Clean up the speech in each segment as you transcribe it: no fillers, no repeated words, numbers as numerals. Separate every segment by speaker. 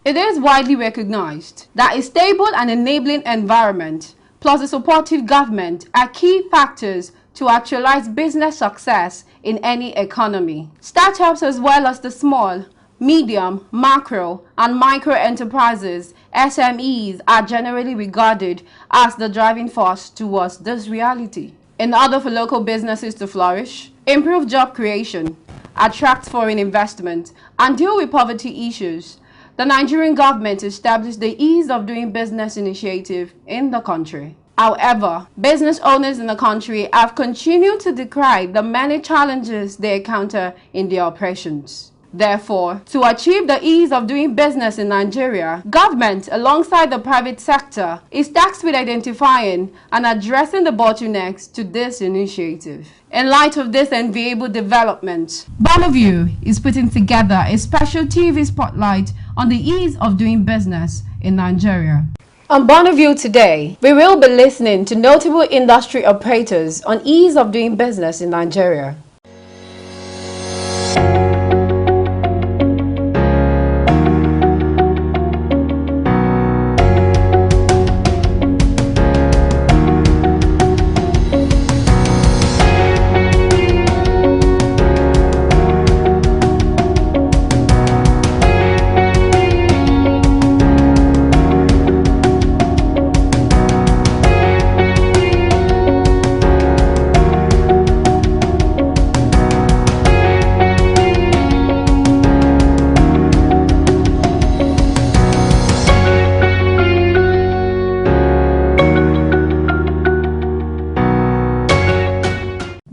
Speaker 1: It is widely recognized that a stable and enabling environment plus a supportive government are key factors to actualize business success in any economy. Startups as well as the small, medium, macro, and micro enterprises, SMEs, are generally regarded as the driving force towards this reality. In order for local businesses to flourish, improve job creation, attract foreign investment, and deal with poverty issues, the Nigerian government established the Ease of Doing Business initiative in the country. However, business owners in the country have continued to decry the many challenges they encounter in their operations. Therefore, to achieve the ease of doing business in Nigeria, government, alongside the private sector, is tasked with identifying and addressing the bottlenecks to this initiative. In light of this enviable development, Bonaview is putting together a special TV spotlight on the ease of doing business in Nigeria. On Bonaview today, we will be listening to notable industry operators on ease of doing business in Nigeria.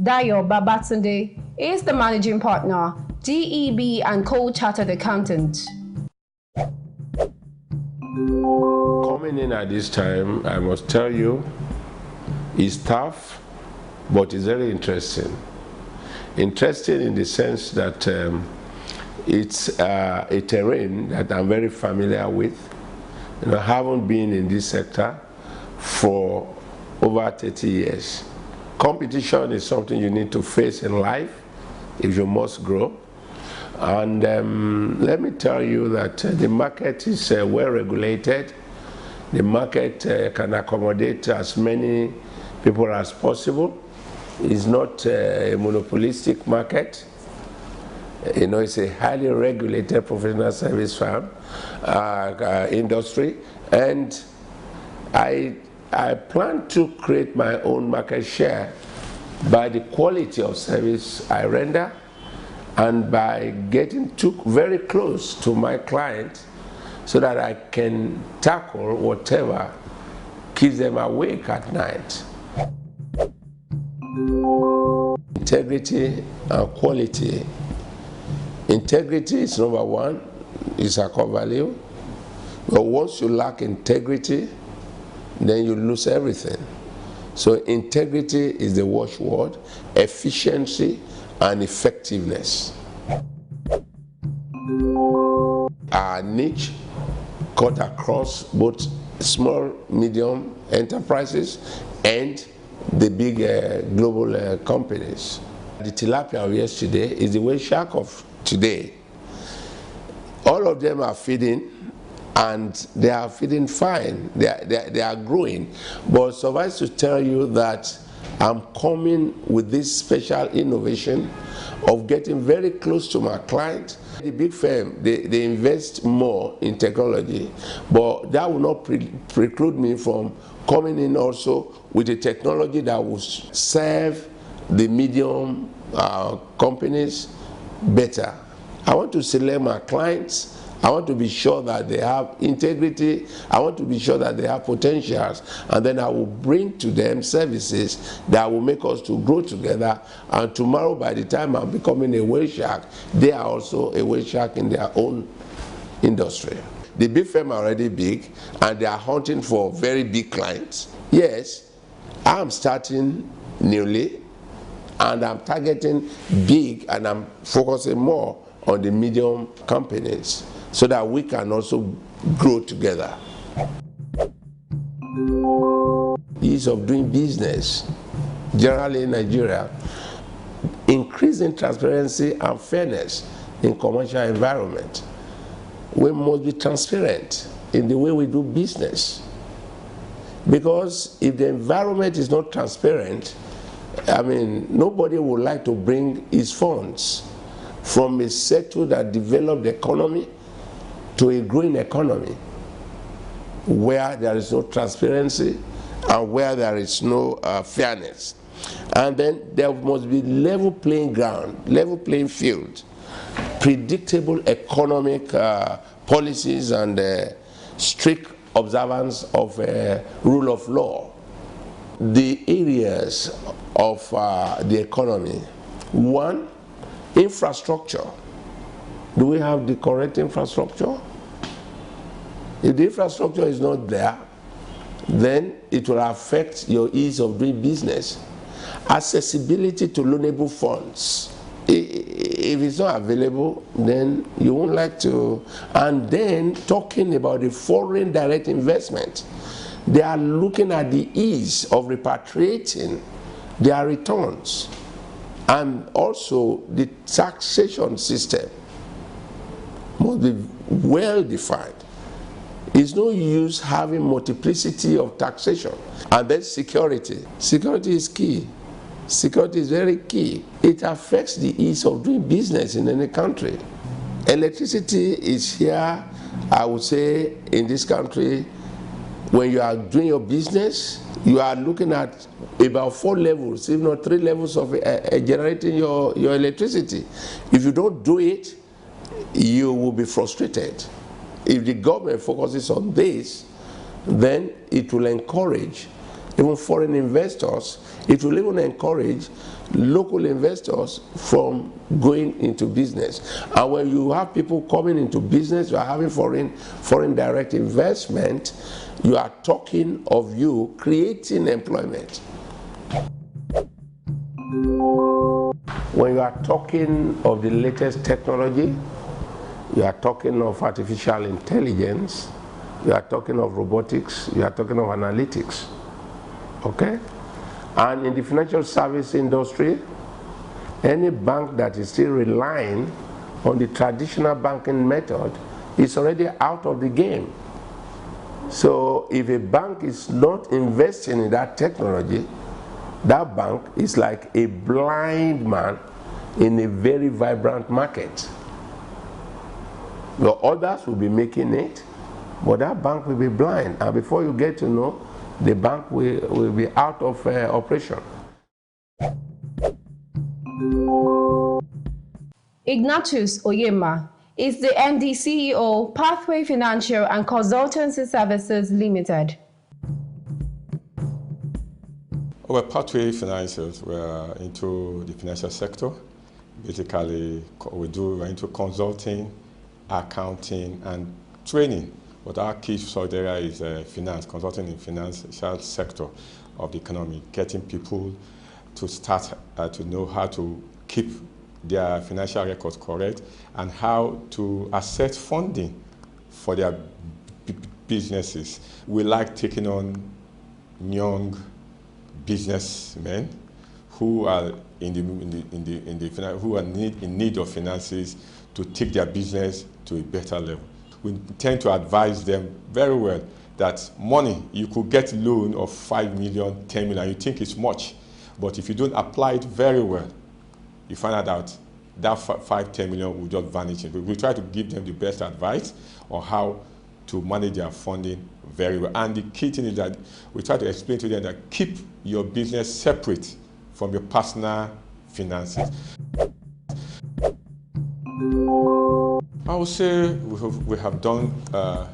Speaker 1: Dayo Babatunde is the managing partner, DEB and co-chartered accountant.
Speaker 2: Coming in at this time, I must tell you, is tough, but it's very interesting. Interesting in the sense that it's a terrain that I'm very familiar with. I haven't been in this sector for over 30 years. Competition is something you need to face in life if you must grow. And let me tell you that the market is well regulated. The market can accommodate as many people as possible. It's not a monopolistic market. It's a highly regulated professional service firm, industry, and I plan to create my own market share by the quality of service I render and by getting very close to my client so that I can tackle whatever keeps them awake at night. Integrity and quality. Integrity is number one, it's a core value. But once you lack integrity, then you lose everything. So integrity is the watchword, efficiency and effectiveness. Our niche cut across both small, medium enterprises and the big global companies. The tilapia of yesterday is the whale shark of today. All of them are feeding, and they are feeding fine, they are growing. But suffice to tell you that I'm coming with this special innovation of getting very close to my client. The big firm, they invest more in technology, but that will not preclude me from coming in also with a technology that will serve the medium companies better. I want to select my clients. I want to be sure that they have integrity. I want to be sure that they have potentials. And then I will bring to them services that will make us to grow together. And tomorrow, by the time I'm becoming a whale shark, they are also a whale shark in their own industry. The big firm are already big, and they are hunting for very big clients. Yes, I'm starting newly, and I'm targeting big, and I'm focusing more on the medium companies, so that we can also grow together. Ease of doing business, generally in Nigeria, increasing transparency and fairness in commercial environment. we must be transparent in the way we do business. Because if the environment is not transparent, I mean, nobody would like to bring his funds from a sector that developed the economy to a growing economy where there is no transparency and where there is no fairness. And then there must be level playing ground, level playing field, predictable economic policies and strict observance of rule of law. The areas of the economy. One, infrastructure. Do we have the correct infrastructure? If the infrastructure is not there, then it will affect your ease of doing business. Accessibility to loanable funds. If it's not available, then you won't like to. And then talking about the foreign direct investment, they are looking at the ease of repatriating their returns, and also the taxation system must be well defined. It's no use having multiplicity of taxation. And then security. Security is key. Security is very key. It affects the ease of doing business in any country. Electricity is here, I would say, in this country. When you are doing your business, you are looking at about 4 levels, if not 3 levels of generating your electricity. If you don't do it, you will be frustrated. If the government focuses on this, then it will encourage even foreign investors. It will even encourage local investors from going into business. And when you have people coming into business, you are having foreign direct investment, you are talking of you creating employment. When you are talking of the latest technology, you are talking of artificial intelligence, you are talking of robotics, you are talking of analytics, okay? And in the financial service industry, any bank that is still relying on the traditional banking method is already out of the game. So if a bank is not investing in that technology, that bank is like a blind man in a very vibrant market. The others will be making it, but that bank will be blind, and before you get to know, the bank will be out of operation.
Speaker 1: Ignatius Oyema is the MD CEO, Pathway Financial and Consultancy Services Limited.
Speaker 3: Well, Pathway Financials, we're into the financial sector. Basically, we're into consulting, accounting, and training. But our key subject area is finance, consulting in financial sector of the economy, getting people to start to know how to keep their financial records correct and how to access funding for their businesses. We like taking on young businessmen who are who are in need of finances to take their business to a better level. We tend to advise them very well that money, you could get a loan of 5 million, 10 million, you think it's much, but if you don't apply it very well, you find out that 5, 10 million will just vanish. We try to give them the best advice on how to manage their funding very well. And the key thing is that we try to explain to them that keep your business separate from your personal finances. I would say we have done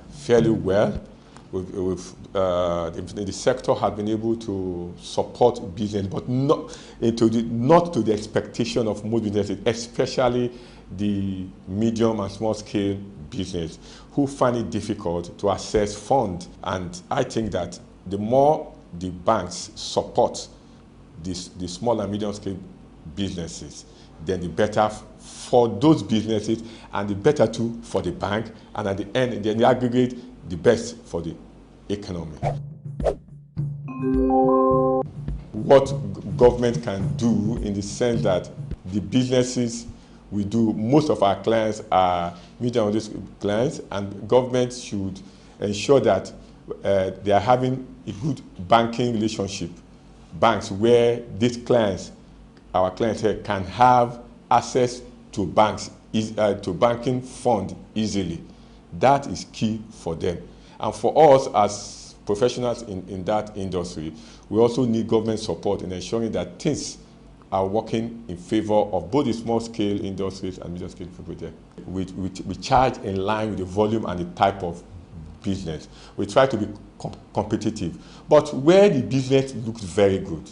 Speaker 3: fairly well. The sector has been able to support business, but not to the expectation of most businesses, especially the medium and small scale business, who find it difficult to access funds. And I think that the more the banks support the small and medium scale businesses, then the better for those businesses and the better too for the bank, and at the end, in the aggregate, the best for the economy. What government can do in the sense that the businesses we do. Most of our clients are medium risk clients, and government should ensure that they are having a good banking relationship. Banks where these clients, our clients here, can have access to banks, to banking fund easily. That is key for them. And for us as professionals in that industry, we also need government support in ensuring that things are working in favor of both the small scale industries and medium scale people there. We charge in line with the volume and the type of business. We try to be competitive. But where the business looks very good,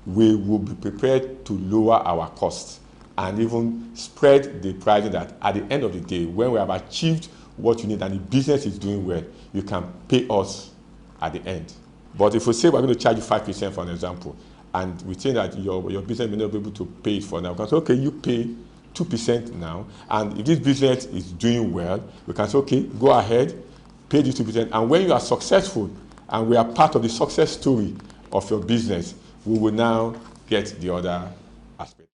Speaker 3: we will be prepared to lower our costs and even spread the pricing that at the end of the day, when we have achieved what you need and the business is doing well, you can pay us at the end. But if we say we're going to charge you 5%, for an example, and we think that your business may not be able to pay it for now, we can say, okay, you pay 2% now, and if this business is doing well, we can say, okay, go ahead, pay this 2%, and when you are successful, and we are part of the success story of your business, we will now get the other aspect.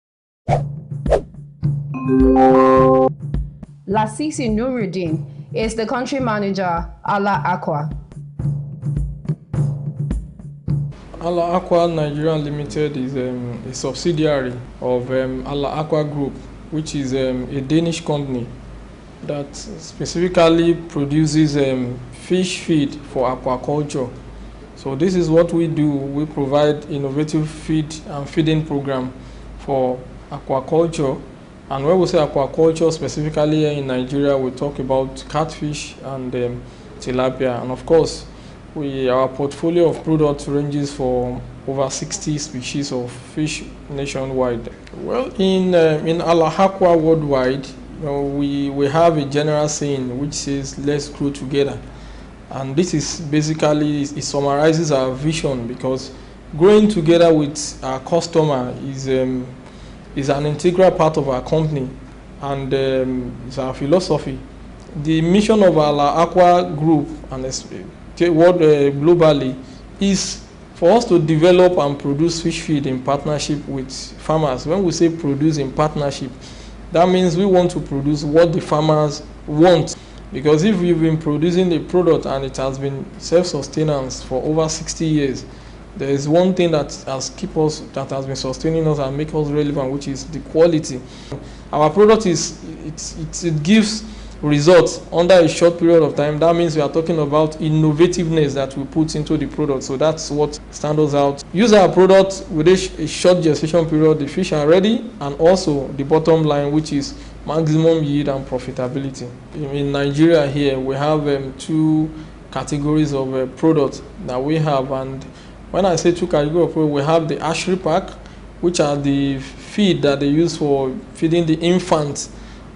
Speaker 1: Lasisi Nuruddin is the country manager, Aqua.
Speaker 4: Aqua Nigeria Limited is a subsidiary of Aqua Group, which is a Danish company that specifically produces fish feed for aquaculture. So this is what we do. We provide innovative feed and feeding program for aquaculture. And when we say aquaculture, specifically here in Nigeria, we talk about catfish and tilapia. And of course, our portfolio of products ranges for over 60 species of fish nationwide. Well, in Aqua worldwide, we have a general saying which says, "Let's grow together." And this is basically, it summarizes our vision, because growing together with our customer is an integral part of our company, and it's our philosophy. The mission of our Aqua Group and globally is for us to develop and produce fish feed in partnership with farmers. When we say produce in partnership, that means we want to produce what the farmers want. Because if we've been producing a product and it has been self-sustenance for over 60 years, there is one thing that has been sustaining us and make us relevant, which is the quality. Our product it gives results under a short period of time. That means we are talking about innovativeness that we put into the product. So that's what stands us out. Use our product with a short gestation period, the fish are ready, and also the bottom line, which is maximum yield and profitability. In Nigeria here, we have two categories of products that we have, and when I say two categories of products, we have the hatchery pack, which are the feed that they use for feeding the infants,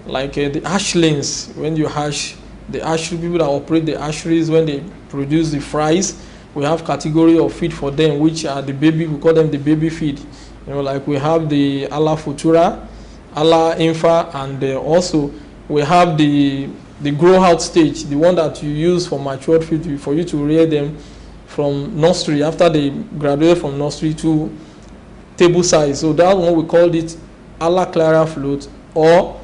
Speaker 4: like the hatchlings. When you hatch, the hatchery people that operate the hatcheries, when they produce the fries, we have category of feed for them, which are the baby, we call them the baby feed. Like we have the ala futura, ala infa, and also we have the grow out stage, the one that you use for matured feed, for you to rear them from nursery after they graduate from nursery to table size. So that one we called it ala clara float or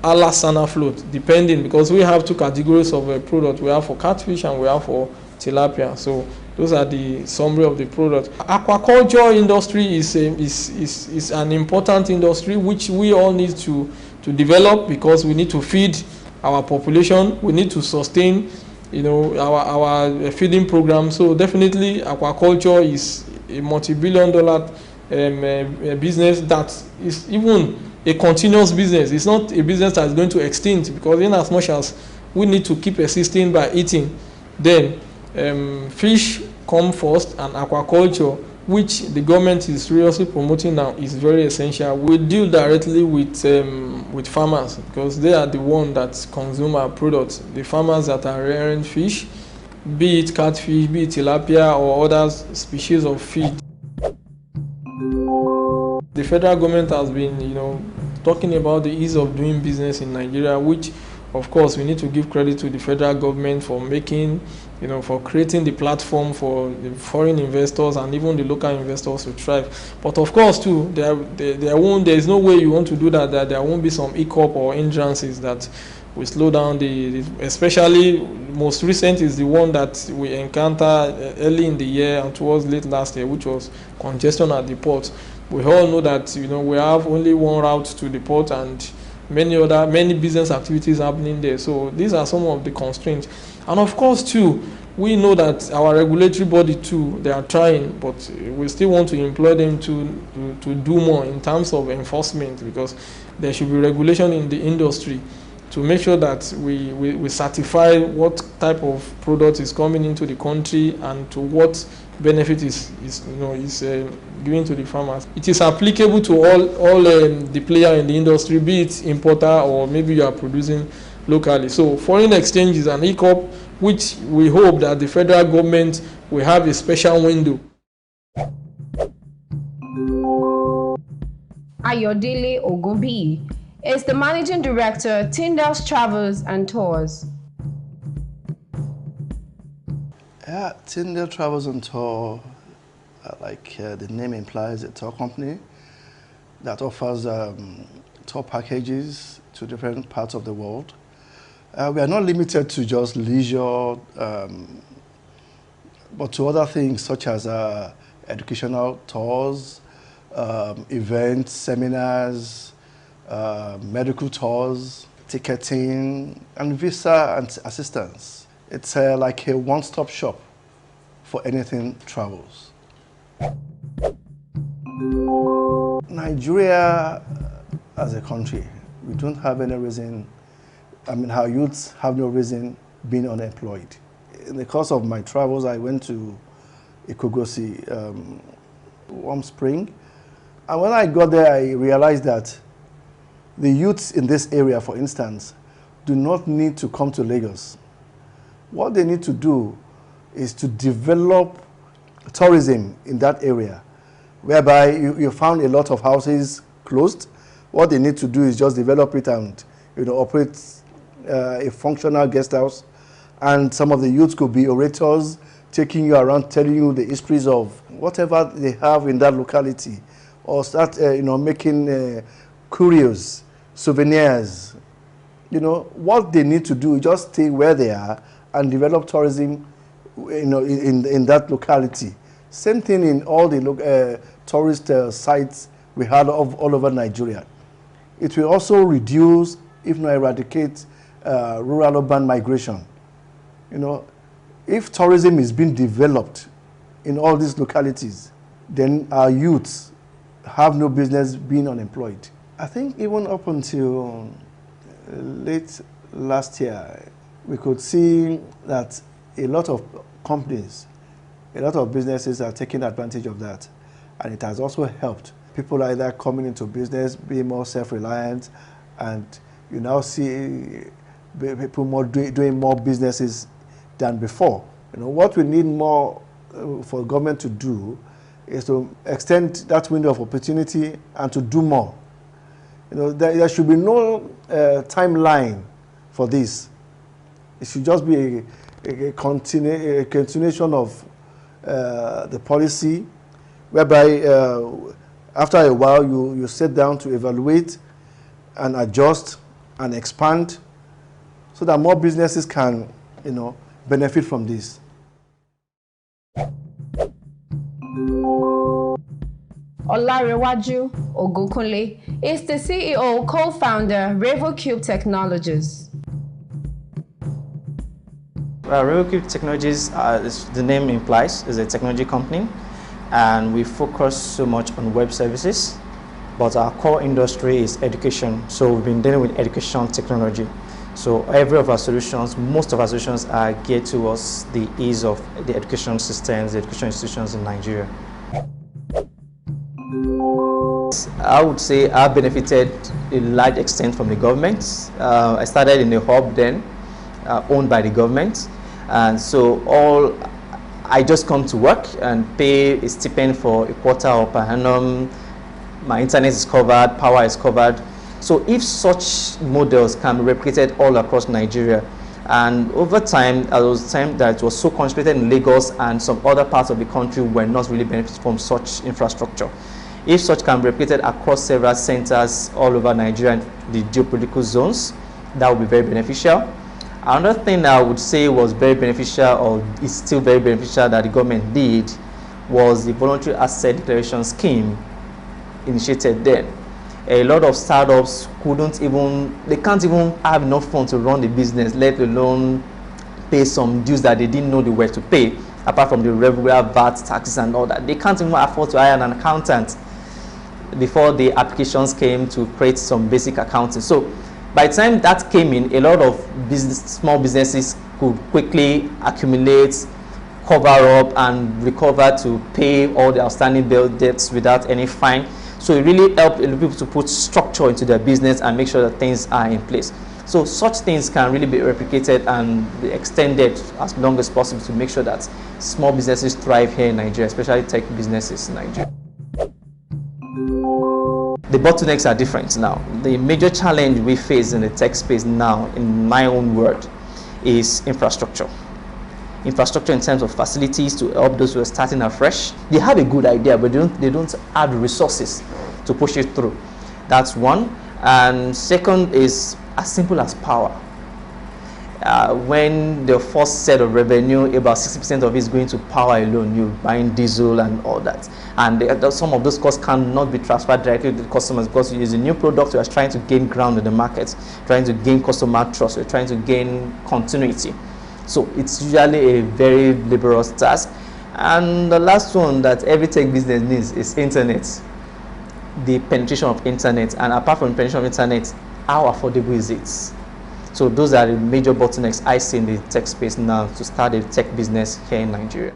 Speaker 4: ala sana float, depending, because we have two categories of product. We have for catfish and we have for tilapia. So those are the summary of the product. Aquaculture industry is an important industry which we all need to develop, because we need to feed our population. We need to sustain, our feeding program. So definitely, aquaculture is a multi-billion-dollar business that is even a continuous business. It's not a business that is going to extinct, because in as much as we need to keep existing by eating, then fish come first, and aquaculture, which the government is seriously promoting now, is very essential. We deal directly with farmers, because they are the ones that consume our products. The farmers that are rearing fish, be it catfish, be it tilapia, or other species of feed. The federal government has been, talking about the ease of doing business in Nigeria, which of course, we need to give credit to the federal government for making, for creating the platform for the foreign investors and even the local investors to thrive. But of course, too, there is no way you want to do that there won't be some hiccup or hindrances that will slow down especially most recent is the one that we encountered early in the year and towards late last year, which was congestion at the port. We all know that we have only one route to the port and many business activities happening there. So these are some of the constraints. And of course, too, we know that our regulatory body too, they are trying, but we still want to employ them to do more in terms of enforcement, because there should be regulation in the industry to make sure that we certify what type of product is coming into the country and to what benefit is given to the farmers. It is applicable to all the players in the industry, be it importer or maybe you are producing locally. So foreign exchange is an hiccup, which we hope that the federal government will have a special window.
Speaker 1: Ayodele Ogunbiyi is the managing director, Tindel's Travels and Tours.
Speaker 5: Yeah, Tindel Travels and Tour, like the name implies, a tour company that offers tour packages to different parts of the world. We are not limited to just leisure, but to other things such as educational tours, events, seminars, medical tours, ticketing, and visa and assistance. It's like a one-stop shop for anything travels. Nigeria as a country, we don't have any reason, our youths have no reason being unemployed. In the course of my travels, I went to Ikogosi, Warm Spring, and when I got there, I realized that the youths in this area, for instance, do not need to come to Lagos. What they need to do is to develop tourism in that area, whereby you found a lot of houses closed. What they need to do is just develop it and operate a functional guest house. And some of the youths could be orators, taking you around, telling you the histories of whatever they have in that locality, or start making curios, souvenirs. What they need to do is just stay where they are and develop tourism in that locality. Same thing in all the tourist sites we have all over Nigeria. It will also reduce, if not eradicate, rural-urban migration. If tourism is being developed in all these localities, then our youths have no business being unemployed. I think even up until late last year, we could see that a lot of companies, a lot of businesses are taking advantage of that. And it has also helped people either coming into business, being more self-reliant, and you now see people doing more businesses than before. What we need more for government to do is to extend that window of opportunity and to do more. There should be no timeline for this. It should just be a continuation of the policy, whereby after a while you sit down to evaluate and adjust and expand so that more businesses can benefit from this.
Speaker 1: Olarewaju Ogunkunle is the CEO, co-founder, Revocube Technologies.
Speaker 6: Revocube Technologies, as the name implies, is a technology company, and we focus so much on web services, but our core industry is education. So we've been dealing with education technology. So every of our solutions, most of our solutions are geared towards the ease of the education systems, the education institutions in Nigeria. I would say I benefited a large extent from the government. I started in a hub then, owned by the government. And so I just come to work and pay a stipend for a quarter or per annum. My internet is covered, power is covered. So if such models can be replicated all across Nigeria, and over time, there was time that it was so concentrated in Lagos and some other parts of the country were not really benefiting from such infrastructure. If such can be replicated across several centers all over Nigeria and the geopolitical zones, that would be very beneficial. Another thing I would say was very beneficial, or is still very beneficial, that the government did, was the voluntary asset declaration scheme initiated then. A lot of startups can't even have enough funds to run the business, let alone pay some dues that they didn't know they were to pay, apart from the regular VAT taxes and all that. They can't even afford to hire an accountant before the applications came to create some basic accounting. So by the time that came in, a lot of small businesses could quickly accumulate, cover up, and recover to pay all the outstanding bill debts without any fine. So it really helped people to put structure into their business and make sure that things are in place. So such things can really be replicated and be extended as long as possible to make sure that small businesses thrive here in Nigeria, especially tech businesses in Nigeria. The bottlenecks are different now. The major challenge we face in the tech space now, in my own word, is infrastructure. Infrastructure in terms of facilities to help those who are starting afresh. They have a good idea, but they don't have the resources to push it through. That's one. And second is as simple as power. When the first set of revenue, about 60% of it is going to power alone. You're buying diesel and all that. And some of those costs cannot be transferred directly to the customers because it is a new product. You are trying to gain ground in the market, trying to gain customer trust, you're trying to gain continuity. So it's usually a very laborious task. And the last one that every tech business needs is internet. The penetration of internet, and apart from the penetration of internet, how affordable is it? So those are the major bottlenecks I see in the tech space now to start a tech business here in Nigeria.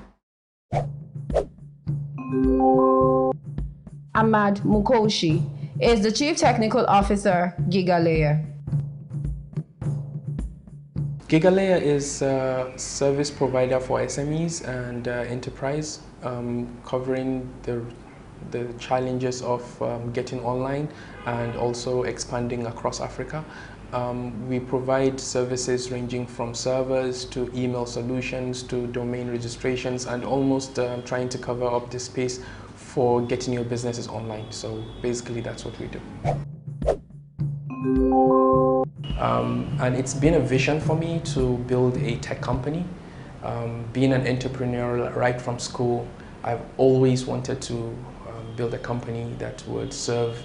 Speaker 1: Ahmad Mukoshi is the Chief Technical Officer, GigaLayer.
Speaker 7: GigaLayer is a service provider for SMEs and enterprise, covering the challenges of getting online and also expanding across Africa. We provide services ranging from servers to email solutions to domain registrations, and almost trying to cover up the space for getting your businesses online. So basically that's what we do. And it's been a vision for me to build a tech company. Being an entrepreneur right from school, I've always wanted to build a company that would serve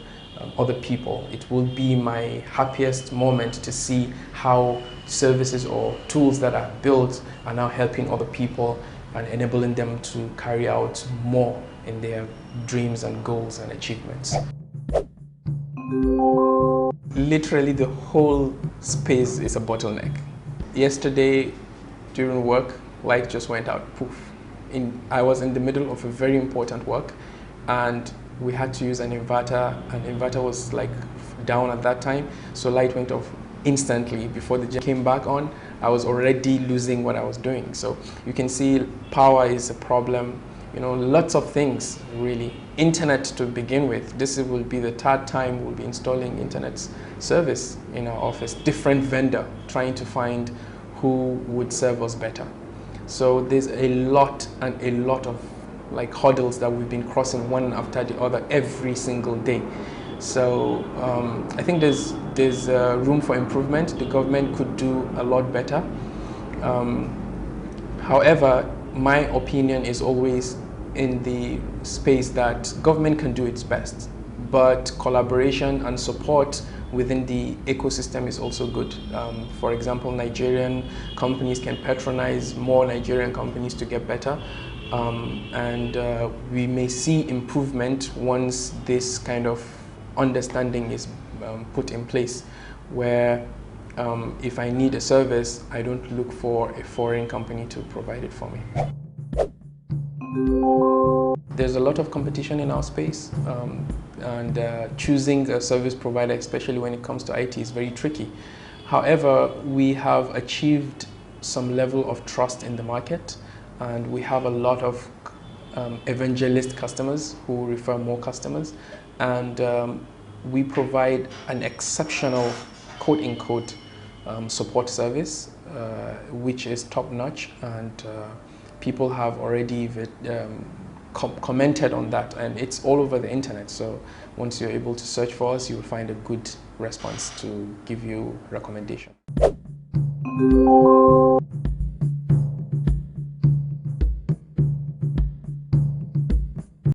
Speaker 7: other people. It would be my happiest moment to see how services or tools that I've built are now helping other people and enabling them to carry out more in their dreams and goals and achievements. Literally the whole space is a bottleneck. Yesterday during work, light just went out, poof. I was in the middle of a very important work and we had to use an inverter, and inverter was like down at that time, so light went off instantly. Before the gen came back on, I was already losing what I was doing. So you can see power is a problem, you know, lots of things really. Internet to begin with, this will be the third time we'll be installing internet service in our office, different vendor, trying to find who would serve us better. So there's a lot and a lot of like hurdles that we've been crossing one after the other every single day. So I think there's room for improvement. The government could do a lot better. However, my opinion is always in the space that government can do its best, but collaboration and support within the ecosystem is also good. For example, Nigerian companies can patronize more Nigerian companies to get better. And we may see improvement once this kind of understanding is put in place, where if I need a service, I don't look for a foreign company to provide it for me. There's a lot of competition in our space, and choosing a service provider, especially when it comes to IT, is very tricky. However, we have achieved some level of trust in the market, and we have a lot of evangelist customers who refer more customers, and we provide an exceptional quote-unquote support service, which is top-notch, and people have already commented on that, and it's all over the internet. So once you're able to search for us, you'll find a good response to give you recommendation.